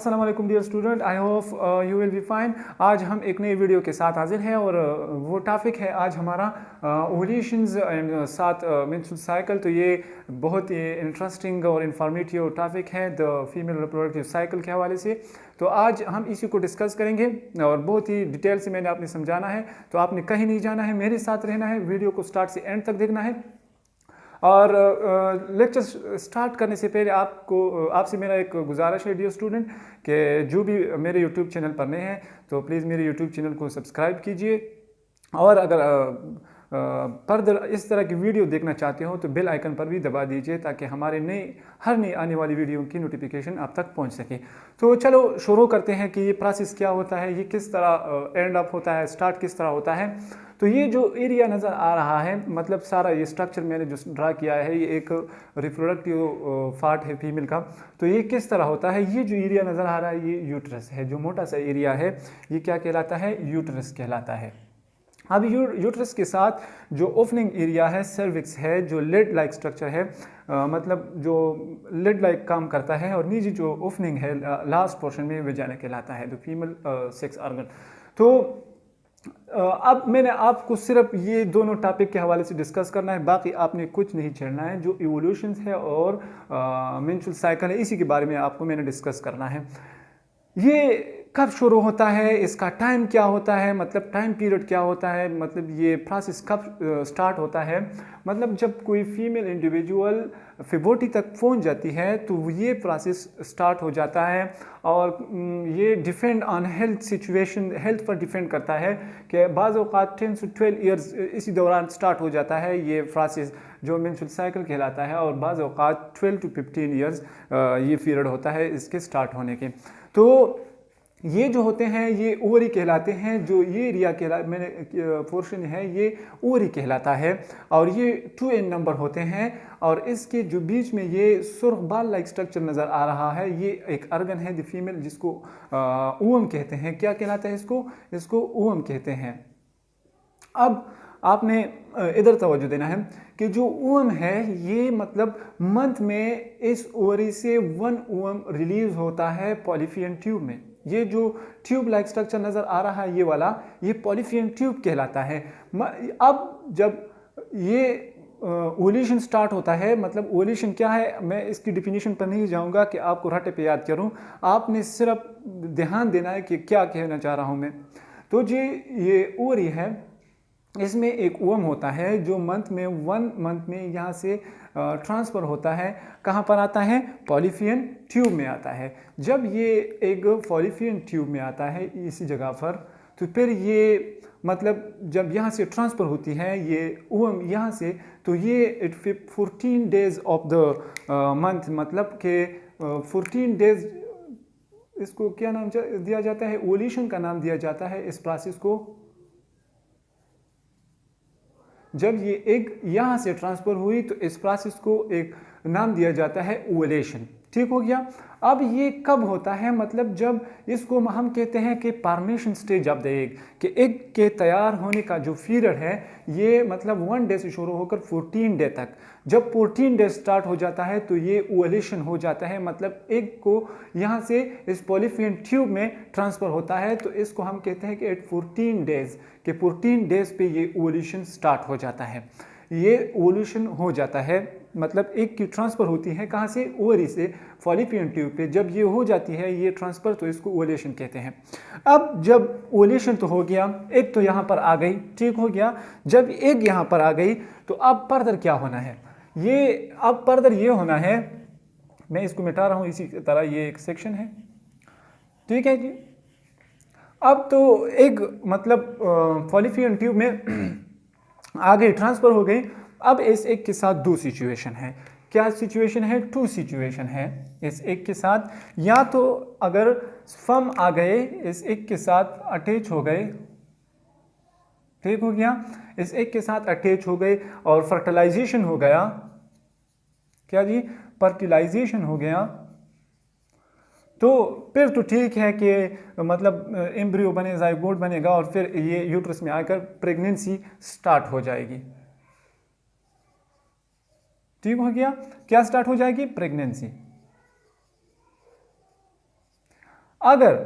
अस्सलाम वालेकुम dear student, I hope you will be fine. आज हम एक नई वीडियो के साथ हाजिर हैं और वो टॉपिक है आज हमारा ओवुलेशंस एंड साथ मेंस्ट्रुअल साइकिल। तो ये बहुत ही इंटरेस्टिंग और इन्फॉर्मेटिव टॉपिक है द फीमेल रिप्रोडक्टिव साइकिल के हवाले से। तो आज हम इसी को डिस्कस करेंगे और बहुत ही डिटेल से मैंने आपने समझाना है। तो आपने कहीं नहीं जाना है, मेरे साथ रहना है, वीडियो को स्टार्ट से एंड तक देखना है। और लेक्चर स्टार्ट करने से पहले आपसे मेरा एक गुजारिश है डियर स्टूडेंट कि जो भी मेरे यूट्यूब चैनल पर नए हैं तो प्लीज़ मेरे यूट्यूब चैनल को सब्सक्राइब कीजिए। और अगर फर्दर इस तरह की वीडियो देखना चाहते हो तो बेल आइकन पर भी दबा दीजिए ताकि हमारे हर नई आने वाली वीडियो की नोटिफिकेशन आप तक पहुंच सके। तो चलो शुरू करते हैं कि ये प्रोसेस क्या होता है, ये किस तरह एंड अप होता है, स्टार्ट किस तरह होता है। तो ये जो एरिया नज़र आ रहा है, मतलब सारा ये स्ट्रक्चर मैंने जो ड्रा किया है, ये एक रिप्रोडक्टिव पार्ट है फीमेल का। तो ये किस तरह होता है, ये जो एरिया नज़र आ रहा है ये यूट्रस है। जो मोटा सा एरिया है ये क्या कहलाता है, यूट्रस कहलाता है। अब यूट्रस के साथ जो ओपनिंग एरिया है सर्विक्स है, जो लेड लाइक स्ट्रक्चर है, मतलब जो लेड लाइक काम करता है, और नीचे जो ओपनिंग है लास्ट पोर्शन में वेजाइना कहलाता है, जो फीमेल सेक्स ऑर्गन। तो अब मैंने आपको सिर्फ ये दोनों टॉपिक के हवाले से डिस्कस करना है, बाकी आपने कुछ नहीं छेड़ना है। जो इवोल्यूशन है और मेंस्ट्रुअल साइकिल है, इसी के बारे में आपको मैंने डिस्कस करना है। ये कब शुरू होता है, इसका टाइम क्या होता है, मतलब टाइम पीरियड क्या होता है, मतलब ये प्रोसेस कब स्टार्ट होता है। मतलब जब कोई फीमेल इंडिविजुअल फिबोटी तक पहुंच जाती है तो ये प्रोसेस स्टार्ट हो जाता है। और ये depend on health situation, health पर डिपेंड करता है कि बाज़ औक़ात 10 से 12 ईयर्स इसी दौरान स्टार्ट हो जाता है ये प्रोसेस जो मेंस्ट्रुअल साइकिल कहलाता है, और बाज़ औक़ात 12 to 15 ईयर्स ये पीरियड होता है इसके स्टार्ट होने के। तो ये जो होते हैं ये ओवरी कहलाते हैं। जो ये एरिया मैंने पोर्शन है ये ओवरी कहलाता है, और ये 2n नंबर होते हैं। और इसके जो बीच में ये सुर्ख बाल लाइक स्ट्रक्चर नज़र आ रहा है, ये एक अर्गन है द फीमेल जिसको ओवम कहते हैं। क्या कहलाता है इसको ओवम कहते हैं। अब आपने इधर तवज्जो देना है कि जो ओवम है ये मतलब मंथ में इस ओवरी से 1 ओवम रिलीज होता है पॉलीफियन ट्यूब में। ये जो ट्यूब लाइक स्ट्रक्चर नज़र आ रहा है ये वाला, ये पॉलीफियन ट्यूब कहलाता है। अब जब ये ओवुलेशन स्टार्ट होता है, मतलब ओवुलेशन क्या है मैं इसकी डिफिनीशन पर नहीं जाऊंगा कि आपको रटे पे याद करूं, आपने सिर्फ ध्यान देना है कि क्या कहना चाह रहा हूं मैं। तो जी ये ओवरी है, इसमें एक ओवम होता है जो वन मंथ में यहाँ से ट्रांसफ़र होता है। कहाँ पर आता है, पॉलीफियन ट्यूब में आता है। जब ये एक पॉलीफियन ट्यूब में आता है इसी जगह पर, तो फिर ये मतलब जब यहाँ से ट्रांसफ़र होती है ये ओवम यहाँ से, तो ये 14 डेज ऑफ द मंथ, मतलब कि 14 डेज इसको क्या नाम दिया जाता है, ओवुलेशन का नाम दिया जाता है इस प्रोसेस को। जब ये एग यहाँ से ट्रांसफ़र हुई तो इस प्रोसेस को एक नाम दिया जाता है ओवुलेशन। ठीक हो गया। अब ये कब होता है, मतलब जब इसको हम कहते हैं कि formation stage of the egg, कि एग के तैयार होने का जो पीरियड है ये मतलब 1 डे से शुरू होकर 14 डे तक। जब 14 डे स्टार्ट हो जाता है तो ये ओवुलेशन हो जाता है, मतलब एग को यहाँ से इस पॉलीफियन ट्यूब में ट्रांसफ़र होता है। तो इसको हम कहते हैं कि एट 14 डेज के 14 डेज पे ये ओवुलेशन स्टार्ट हो जाता है। ये ओवुलेशन हो जाता है, मतलब एग की ट्रांसफ़र होती है कहाँ से, ओवरी से फॉलीपियन ट्यूब पे। जब ये हो जाती है ये ट्रांसफ़र तो इसको ओवुलेशन कहते हैं। अब जब ओवुलेशन तो हो गया, एग तो यहाँ पर आ गई, ठीक हो गया। जब एग यहाँ पर आ गई तो अब फर्दर क्या होना है, अब फर्दर ये होना है, मैं इसको मिटा रहा हूँ इसी तरह, ये एक सेक्शन है, ठीक है जी। अब तो एग मतलब फॉलीपियन ट्यूब में आ गई, ट्रांसफ़र हो गई। अब इस एग के साथ दो सिचुएशन है। क्या सिचुएशन है, 2 सिचुएशन है इस एग के साथ। या तो अगर स्पर्म आ गए इस एग के साथ अटैच हो गए, ठीक हो गया, इस एग के साथ अटैच हो गए और फर्टिलाइजेशन हो गया, क्या जी, फर्टिलाइजेशन हो गया, तो फिर तो ठीक है कि मतलब एम्ब्रियो बने, जाइगोट बनेगा और फिर ये यूट्रस में आकर प्रेगनेंसी स्टार्ट हो जाएगी। ठीक हो गया, क्या स्टार्ट हो जाएगी, प्रेगनेंसी। अगर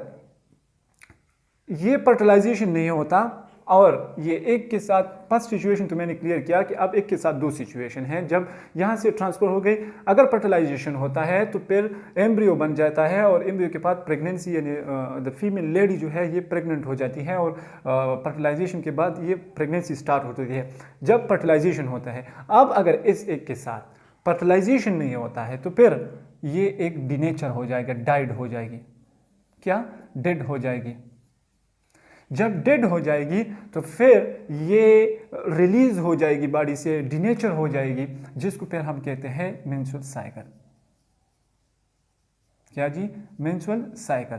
ये फर्टिलाइजेशन नहीं होता और ये एक के साथ फर्स्ट सिचुएशन तो मैंने क्लियर किया कि अब एक के साथ दो सिचुएशन है, जब यहाँ से ट्रांसफर हो गई, अगर फर्टिलाइजेशन होता है तो फिर एम्ब्रियो बन जाता है और एम्ब्रियो के बाद प्रेगनेंसी यानी द फीमेल लेडी जो है ये प्रेग्नेंट हो जाती है और फर्टिलाइजेशन के बाद ये प्रेगनेंसी स्टार्ट होती है जब फर्टिलाइजेशन होता है। अब अगर इस एक के साथ फर्टिलाइजेशन नहीं होता है तो फिर ये एक डिनेचर हो जाएगा, डाइड हो जाएगी। क्या? डेड हो जाएगी। जब डेड हो जाएगी तो फिर ये रिलीज हो जाएगी बॉडी से, डिनेचर हो जाएगी, जिसको फिर हम कहते हैं मेंस्ट्रुअल साइकिल। क्या जी? Menstrual cycle.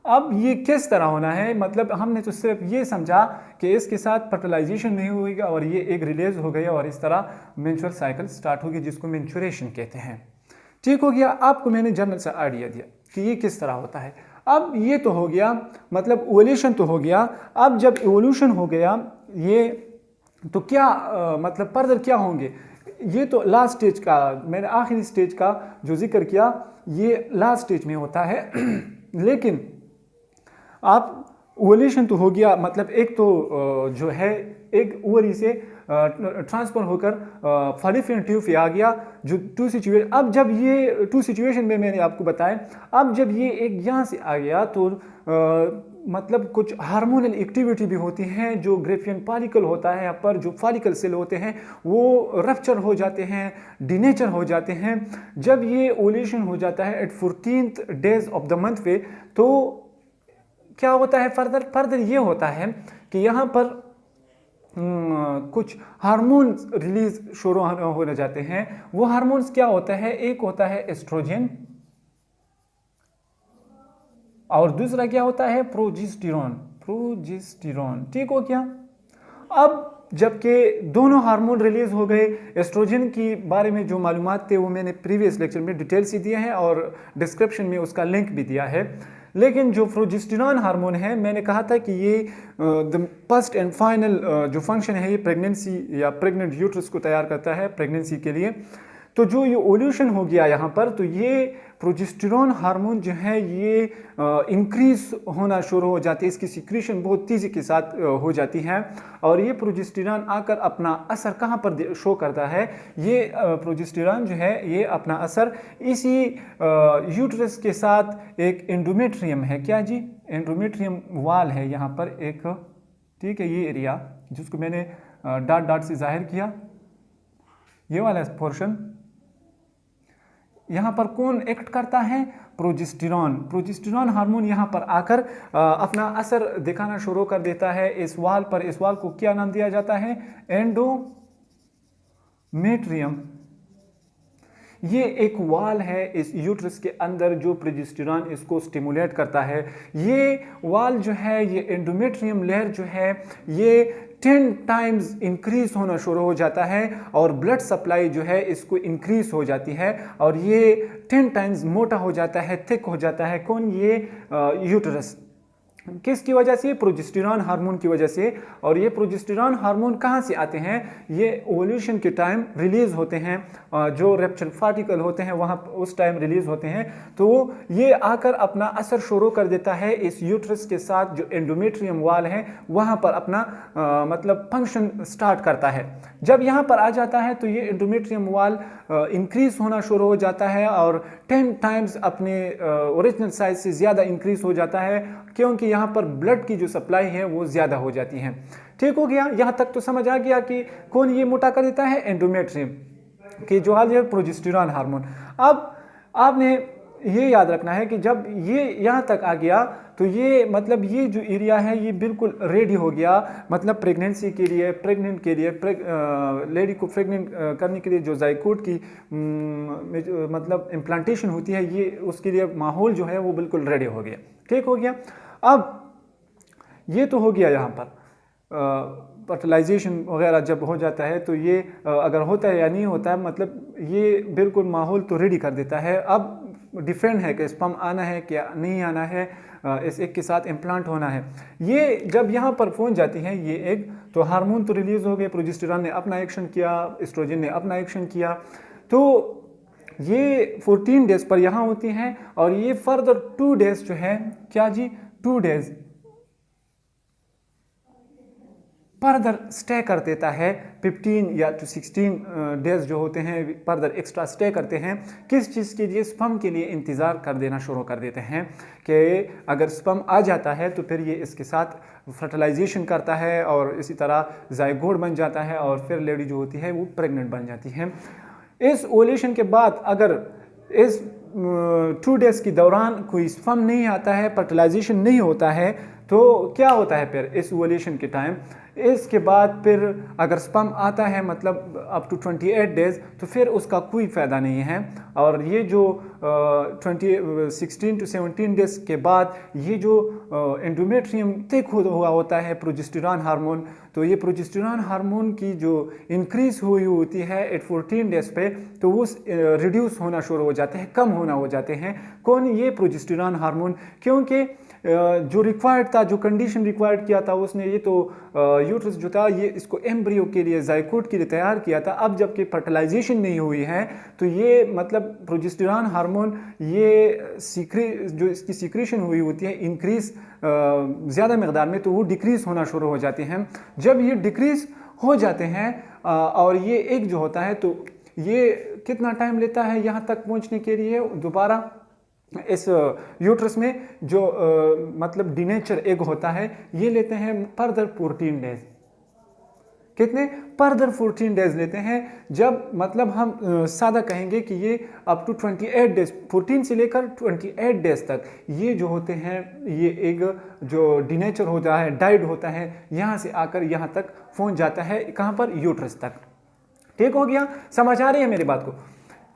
अब ये किस तरह होना है, मतलब हमने तो सिर्फ ये समझा कि इसके साथ फर्टिलाइजेशन नहीं हुई और ये एक रिलीज हो गई और इस तरह मेंस्ट्रुअल साइकिल स्टार्ट होगी, जिसको मेंस्ट्रुएशन कहते हैं। ठीक हो गया? आपको मैंने जनरल सा आइडिया दिया कि ये किस तरह होता है। अब ये तो हो गया, मतलब ओवुलेशन तो हो गया। अब जब एवोल्यूशन हो गया ये तो क्या मतलब फर्दर क्या होंगे, ये तो लास्ट स्टेज का, मैंने आखिरी स्टेज का जो जिक्र किया ये लास्ट स्टेज में होता है। लेकिन आप ओवुलेशन तो हो गया, मतलब एक तो जो है एक ओवरी से ट्रांसफर होकर फॉलिफियन ट्यूब पे आ गया, जो टू सिचुएशन। अब जब ये टू सिचुएशन में मैंने आपको बताया, अब जब ये एक यहाँ से आ गया तो मतलब कुछ हार्मोनल एक्टिविटी भी होती हैं, जो ग्रेफियन फॉलिकल होता है यहाँ पर, जो फॉलिकल सेल होते हैं वो रप्चर हो जाते हैं, डिनेचर हो जाते हैं। जब ये ओवुलेशन हो जाता है at 14th days of the month पे, तो क्या होता है फर्दर ये होता है कि यहाँ पर कुछ हार्मोन्स रिलीज शुरू होने जाते हैं। वो हार्मोन्स क्या होता है? एक होता है एस्ट्रोजन और दूसरा क्या होता है? प्रोजेस्टेरॉन। ठीक हो क्या? अब जबकि दोनों हार्मोन रिलीज हो गए, एस्ट्रोजन की बारे में जो मालूमात थे वो मैंने प्रीवियस लेक्चर में डिटेल से दिए हैं और डिस्क्रिप्शन में उसका लिंक भी दिया है। लेकिन जो प्रोजेस्टेरॉन हार्मोन है, मैंने कहा था कि ये द फर्स्ट एंड फाइनल जो फंक्शन है ये प्रेगनेंसी या प्रेग्नेंट यूट्रस को तैयार करता है प्रेगनेंसी के लिए। तो जो ये ओवुलेशन हो गया यहाँ पर, तो ये प्रोजेस्टेरॉन हार्मोन जो है ये इंक्रीज होना शुरू हो जाती है, इसकी सिक्रीशन बहुत तेज़ी के साथ हो जाती है और ये प्रोजेस्टेरॉन आकर अपना असर कहाँ पर शो करता है? ये प्रोजेस्टेरॉन जो है ये अपना असर इसी यूट्रस के साथ एक एंडोमेट्रियम है। क्या जी? एंडोमेट्रियम वाल है यहाँ पर एक, ठीक है, ये एरिया जिसको मैंने डॉट डॉट से जाहिर किया, ये वाला पोर्शन, यहाँ पर कौन एक्ट करता है? प्रोजेस्टेरॉन हार्मोन यहाँ पर आकर अपना असर दिखाना शुरू कर देता है इस वाल पर। इस वाल को क्या नाम दिया जाता है? एंडोमेट्रियम। ये एक वाल है इस यूट्रस के अंदर जो प्रोजेस्टेरॉन इसको स्टिमुलेट करता है। ये वाल जो है, ये एंडोमेट्रियम लेयर जो है ये 10 टाइम्स इंक्रीज होना शुरू हो जाता है और ब्लड सप्लाई जो है इसको इंक्रीज हो जाती है और ये 10 टाइम्स मोटा हो जाता है, थिक हो जाता है। कौन? ये यूट्रस। किसकी वजह से? प्रोजेस्टेरॉन हार्मोन की वजह से। और ये प्रोजेस्टेरॉन हार्मोन कहाँ से आते हैं? ये ओवुलेशन के टाइम रिलीज होते हैं, जो रेप्चर फॉलिकल होते हैं वहाँ उस टाइम रिलीज होते हैं। तो ये आकर अपना असर शुरू कर देता है इस यूट्रस के साथ, जो एंडोमेट्रियम वाल है वहाँ पर अपना मतलब फंक्शन स्टार्ट करता है। जब यहाँ पर आ जाता है तो ये एंडोमेट्रियम वाल इंक्रीज होना शुरू हो जाता है और 10 टाइम्स अपने ओरिजिनल साइज से ज़्यादा इंक्रीज हो जाता है, क्योंकि यहाँ पर ब्लड की जो सप्लाई है वो ज़्यादा हो जाती है। ठीक हो गया? यहाँ तक तो समझ आ गया कि कौन ये मोटा कर देता है? एंडोमेट्रियम की जो हाल है प्रोजेस्टेरॉन हार्मोन। अब आपने ये याद रखना है कि जब ये यहाँ तक आ गया तो ये मतलब ये जो एरिया है ये बिल्कुल रेडी हो गया, मतलब प्रेगनेंसी के लिए, प्रेग्नेंट के लिए, लेडी को प्रेग्नेंट करने के लिए जो जायकोट की मतलब इम्प्लांटेशन होती है, ये उसके लिए माहौल जो है वो बिल्कुल रेडी हो गया। ठीक हो गया? अब ये तो हो गया यहाँ पर फर्टिलाइजेशन वगैरह जब हो जाता है तो ये अगर होता है या नहीं होता है, मतलब ये बिल्कुल माहौल तो रेडी कर देता है। अब डिफरेंट है कि स्पर्म आना है क्या नहीं आना है, इस एक के साथ इम्प्लांट होना है। ये जब यहाँ पर पहुँच जाती है ये एक, तो हार्मोन तो रिलीज हो गए, प्रोजेस्टेरॉन ने अपना एक्शन किया, एस्ट्रोजन ने अपना एक्शन किया। तो ये 14 डेज पर यहाँ होती हैं और ये फर्दर 2 डेज जो है, क्या जी, 2 डेज फर्दर स्टे कर देता है। 15 या 16 डेज जो होते हैं फर्दर एक्स्ट्रा स्टे करते हैं। किस चीज़ के लिए? स्पर्म के लिए इंतज़ार कर देना शुरू कर देते हैं कि अगर स्पर्म आ जाता है तो फिर ये इसके साथ फर्टिलाइजेशन करता है और इसी तरह जाइगोट बन जाता है और फिर लेडी जो होती है वो प्रेग्नेंट बन जाती है। इस ओवुलेशन के बाद अगर इस 2 डेज के दौरान कोई स्पर्म नहीं आता है, फर्टिलाइजेशन नहीं होता है, तो क्या होता है फिर इस ओवुलेशन के टाइम? इसके बाद फिर अगर स्पर्म आता है मतलब अप टू 28 डेज, तो फिर उसका कोई फ़ायदा नहीं है। और ये जो 16 to 17 डेज के बाद ये जो एंडोमेट्रियम थिक हुआ होता है प्रोजेस्टेरॉन हार्मोन, तो ये प्रोजेस्टेरॉन हार्मोन की जो इंक्रीज हुई होती है एट 14 डेज पे, तो वो रिड्यूस होना शुरू हो जाते हैं, कम होना हो जाते हैं। कौन? ये प्रोजेस्टेरॉन हार्मोन। क्योंकि जो रिक्वायर्ड था, जो कंडीशन रिक्वायर्ड किया था उसने, ये तो यूट्रस जो था ये इसको एम्ब्रियो के लिए, जाइगोट के लिए तैयार किया था। अब जबकि फर्टिलाइजेशन नहीं हुई है तो ये मतलब प्रोजेस्टेरॉन हार्मोन ये जो इसकी सीक्रेशन हुई होती है इंक्रीज ज़्यादा मकदार में, तो वो डिक्रीज होना शुरू हो जाते हैं। जब ये डिक्रीज हो जाते हैं और ये एक जो होता है, तो ये कितना टाइम लेता है यहाँ तक पहुँचने के लिए? दोबारा इस यूट्रस में जो मतलब डिनेचर एग होता है ये लेते हैं फर्दर 14 डेज। कितने? फर्दर 14 डेज लेते हैं। जब मतलब हम सादा कहेंगे कि ये अप टू 28 डेज, 14 से लेकर 28 डेज तक ये जो होते हैं, ये एग जो डिनेचर होता है, डाइड होता है, यहाँ से आकर यहाँ तक पहुँच जाता है। कहाँ पर? यूट्रस तक। ठीक हो गया? समझ आ रही है मेरी बात को?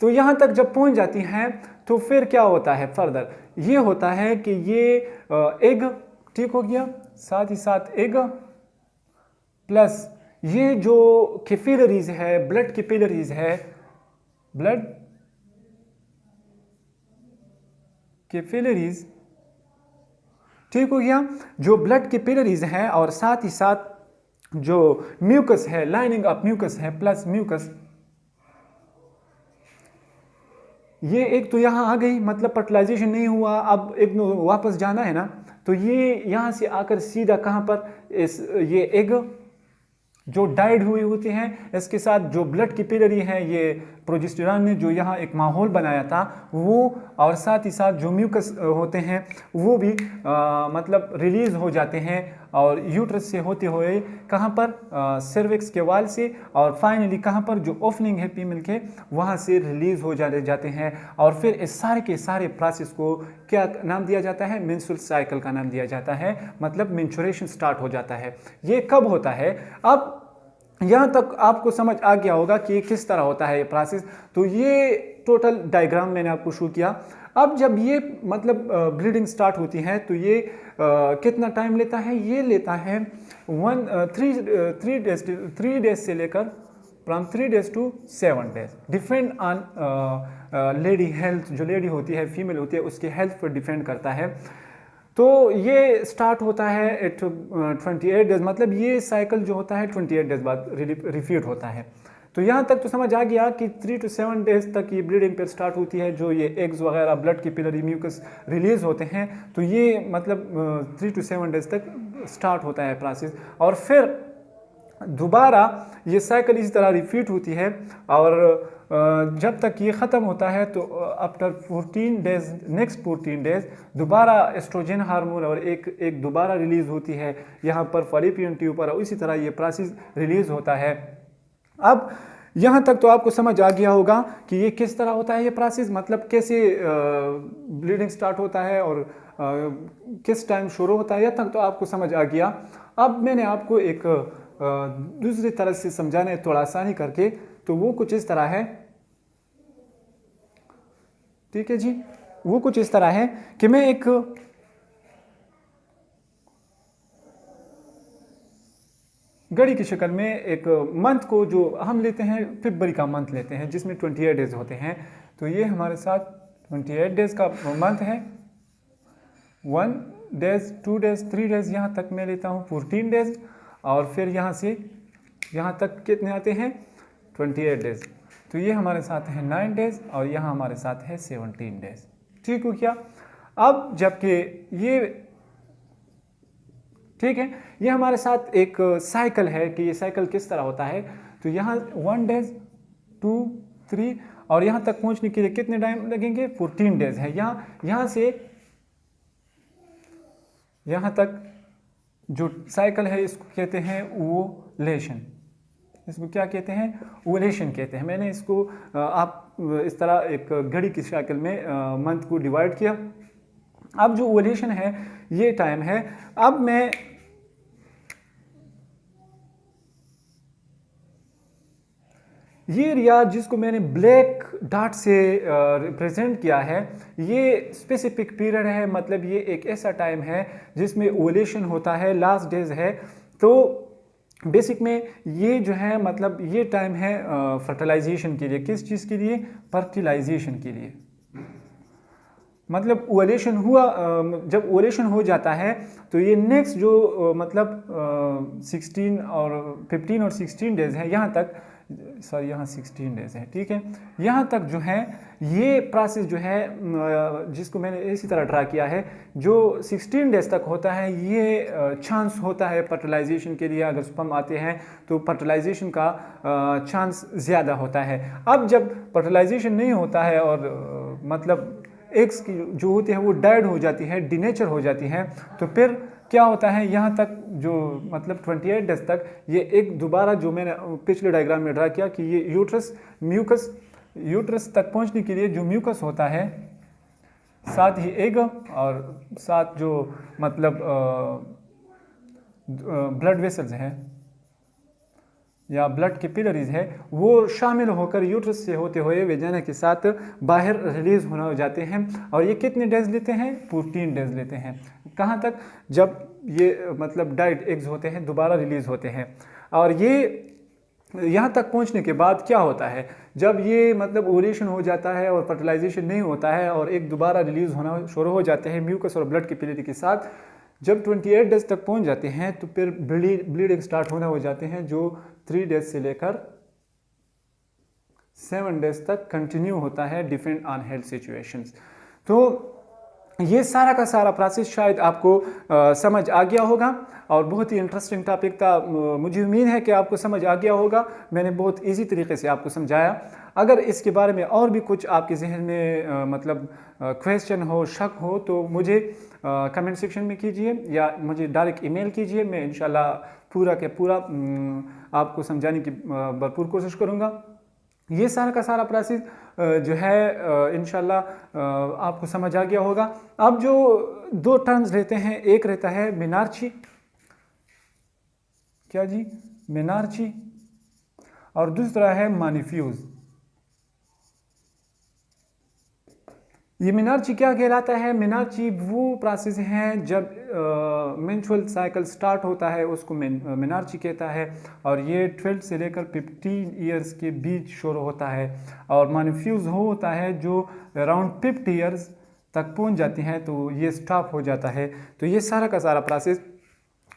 तो यहाँ तक जब पहुँच जाती हैं तो फिर क्या होता है फर्दर? ये होता है कि ये एग, ठीक हो गया, साथ ही साथ एग प्लस ये जो कैपिलरीज है, ब्लड कैपिलरीज है, ब्लड कैपिलरीज, ठीक हो गया, जो ब्लड कैपिलरीज हैं, और साथ ही साथ जो म्यूकस है, लाइनिंग ऑफ म्यूकस है, प्लस म्यूकस, ये एक तो यहाँ आ गई, मतलब फर्टिलाइजेशन नहीं हुआ, अब एक वापस जाना है ना, तो ये यहाँ से आकर सीधा कहाँ पर? ये एग जो डाइड हुई होती हैं, इसके साथ जो ब्लड कैपिलरी है, ये प्रोजेस्टेरॉन ने जो यहाँ एक माहौल बनाया था वो, और साथ ही साथ जो म्यूकस होते हैं वो भी मतलब रिलीज हो जाते हैं, और यूट्रस से होते हुए कहाँ पर? सर्विक्स के वाल से, और फाइनली कहाँ पर? जो ओपनिंग है फीमेल के, वहाँ से रिलीज हो जाते हैं। और फिर इस सारे के सारे प्रोसेस को क्या नाम दिया जाता है? मेंस्ट्रुअल साइकिल का नाम दिया जाता है, मतलब मेंस्ट्रुएशन स्टार्ट हो जाता है। ये कब होता है? अब यहाँ तक आपको समझ आ गया होगा कि किस तरह होता है ये प्रोसेस। तो ये टोटल डायग्राम मैंने आपको शो किया। अब जब ये मतलब ब्लीडिंग स्टार्ट होती है तो ये कितना टाइम लेता है? ये लेता है 3 डेज से लेकर from 3 days to 7 days, depend on lady health. जो लेडी होती है, फीमेल होती है, उसकी हेल्थ पर डिपेंड करता है। तो ये स्टार्ट होता है एट 28 डेज, मतलब ये साइकिल जो होता है 28 डेज बाद रिपीट होता है। तो यहाँ तक तो समझ आ गया कि 3 to 7 डेज तक ये ब्लीडिंग पर स्टार्ट होती है, जो ये एग्स वगैरह, ब्लड कैपिलरी, म्यूकस रिलीज होते हैं, तो ये मतलब 3 to 7 डेज तक स्टार्ट होता है प्रोसेस। और फिर दोबारा ये साइकिल इसी तरह रिपीट होती है, और जब तक ये ख़त्म होता है तो आफ्टर 14 डेज, नेक्स्ट 14 डेज दोबारा एस्ट्रोजन हार्मोन और एक दोबारा रिलीज़ होती है यहाँ पर फॉलिपियन ट्यूब पर, और इसी तरह ये प्रोसेस रिलीज़ होता है। अब यहाँ तक तो आपको समझ आ गया होगा कि ये किस तरह होता है ये प्रोसेस, मतलब कैसे ब्लीडिंग स्टार्ट होता है और किस टाइम शुरू होता है। यहाँ तक तो आपको समझ आ गया। अब मैंने आपको एक दूसरी तरह से समझाना है थोड़ा आसानी करके, तो वो कुछ इस तरह है, ठीक है जी। वो कुछ इस तरह है कि मैं एक घड़ी की शक्ल में एक मंथ को, जो हम लेते हैं फरवरी का मंथ लेते हैं जिसमें 28 डेज होते हैं, तो ये हमारे साथ 28 डेज का मंथ है। 1 डेज, 2 डेज, 3 डेज, यहाँ तक मैं लेता हूँ 14 डेज, और फिर यहाँ से यहाँ तक कितने आते हैं? 28 डेज। तो तो ये हमारे साथ है 9 डेज और यहाँ हमारे साथ है 17 डेज। ठीक हो क्या? अब जबकि ये ठीक है, ये हमारे साथ एक साइकिल है कि ये साइकिल किस तरह होता है। तो यहाँ 1 डेज 2 3 और यहाँ तक पहुँचने के लिए कितने टाइम लगेंगे? 14 डेज है। यहाँ से यहाँ तक जो साइकिल है इसको कहते हैं ओवुलेशन। इसको क्या कहते हैं? ओवुलेशन कहते हैं। मैंने इसको आप इस तरह एक घड़ी की शक्ल में मंथ को डिवाइड किया। अब जो ओवुलेशन है ये टाइम है। अब मैं ये एरिया जिसको मैंने ब्लैक डॉट से रिप्रेजेंट किया है, ये स्पेसिफिक पीरियड है, मतलब ये एक ऐसा टाइम है जिसमें ओवुलेशन होता है, लास्ट डेज है। तो बेसिक में ये जो है मतलब ये टाइम है फर्टिलाइजेशन के लिए। किस चीज़ के लिए? फर्टिलाइजेशन के लिए। मतलब ओवुलेशन हुआ, जब ओवुलेशन हो जाता है तो ये नेक्स्ट जो मतलब 16 और 15 और 16 डेज है, यहाँ तक सॉरी यहाँ 16 डेज है, ठीक है। यहाँ तक जो है ये प्रोसेस जो है जिसको मैंने इसी तरह ड्रा किया है, जो 16 डेज तक होता है, ये चांस होता है फर्टिलाइजेशन के लिए। अगर स्पर्म आते हैं तो फर्टिलाइजेशन का चांस ज़्यादा होता है। अब जब फर्टिलाइजेशन नहीं होता है और मतलब एग्स की जो होती है वो डेड हो जाती है, डिनेचर हो जाती है, तो फिर क्या होता है, यहाँ तक जो मतलब 28 डेज तक ये एक दोबारा जो मैंने पिछले डायग्राम में ड्रा किया कि ये यूट्रस तक पहुँचने के लिए जो म्यूकस होता है, साथ ही एग और साथ जो मतलब ब्लड वेसल्स हैं या ब्लड कैपिलरीज है, वो शामिल होकर यूट्रस से होते हुए वेजाना के साथ बाहर रिलीज होना हो जाते हैं। और ये कितने डेज लेते हैं? 14 डेज लेते हैं। कहाँ तक? जब ये मतलब डाइड एग्स होते हैं दोबारा रिलीज होते हैं। और ये यहाँ तक पहुँचने के बाद क्या होता है, जब ये मतलब ओवुलेशन हो जाता है और फर्टिलाइजेशन नहीं होता है और एक दोबारा रिलीज होना शुरू हो जाते हैं म्यूकस और ब्लड कैपिलरी के साथ, जब 28 डेज तक पहुंच जाते हैं तो फिर ब्लीडिंग स्टार्ट होना हो जाते हैं, जो 3 डेज से लेकर 7 डेज तक कंटिन्यू होता है, डिपेंड ऑन हेल्थ सिचुएशंस। तो ये सारा का सारा प्रोसेस शायद आपको समझ आ गया होगा और बहुत ही इंटरेस्टिंग टॉपिक था। मुझे उम्मीद है कि आपको समझ आ गया होगा। मैंने बहुत इजी तरीके से आपको समझाया। अगर इसके बारे में और भी कुछ आपके जहन में मतलब क्वेश्चन हो, शक हो, तो मुझे कमेंट सेक्शन में कीजिए या मुझे डायरेक्ट ईमेल कीजिए। मैं इंशाल्लाह पूरा के पूरा आपको समझाने की भरपूर कोशिश करूँगा। ये सारा का सारा प्रोसेस जो है इंशाल्लाह आपको समझ आ गया होगा। अब जो 2 टर्म्स रहते हैं, एक रहता है मेनार्ची, क्या जी? मेनार्ची, और दूसरा है मानिफ्यूज। ये मेनार्ची क्या कहलाता है? मेनार्ची वो प्रोसेस है जब मेंस्ट्रुअल साइकिल स्टार्ट होता है, उसको मेनार्ची कहता है। और ये 12 से लेकर 15 ईयर्स के बीच शुरू होता है। और मानिफ्यूज होता है जो अराउंड 50 ईयर्स तक पहुंच जाती हैं, तो ये स्टॉप हो जाता है। तो ये सारा का सारा प्रोसेस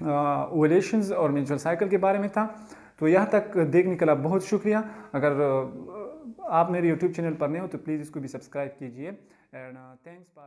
ओवुलेशंस और मेंस्ट्रुअल साइकिल के बारे में था। तो यहाँ तक देखने के लिए बहुत शुक्रिया। अगर आप मेरे YouTube चैनल पर नए हो तो प्लीज़ इसको भी सब्सक्राइब कीजिए। And thanks for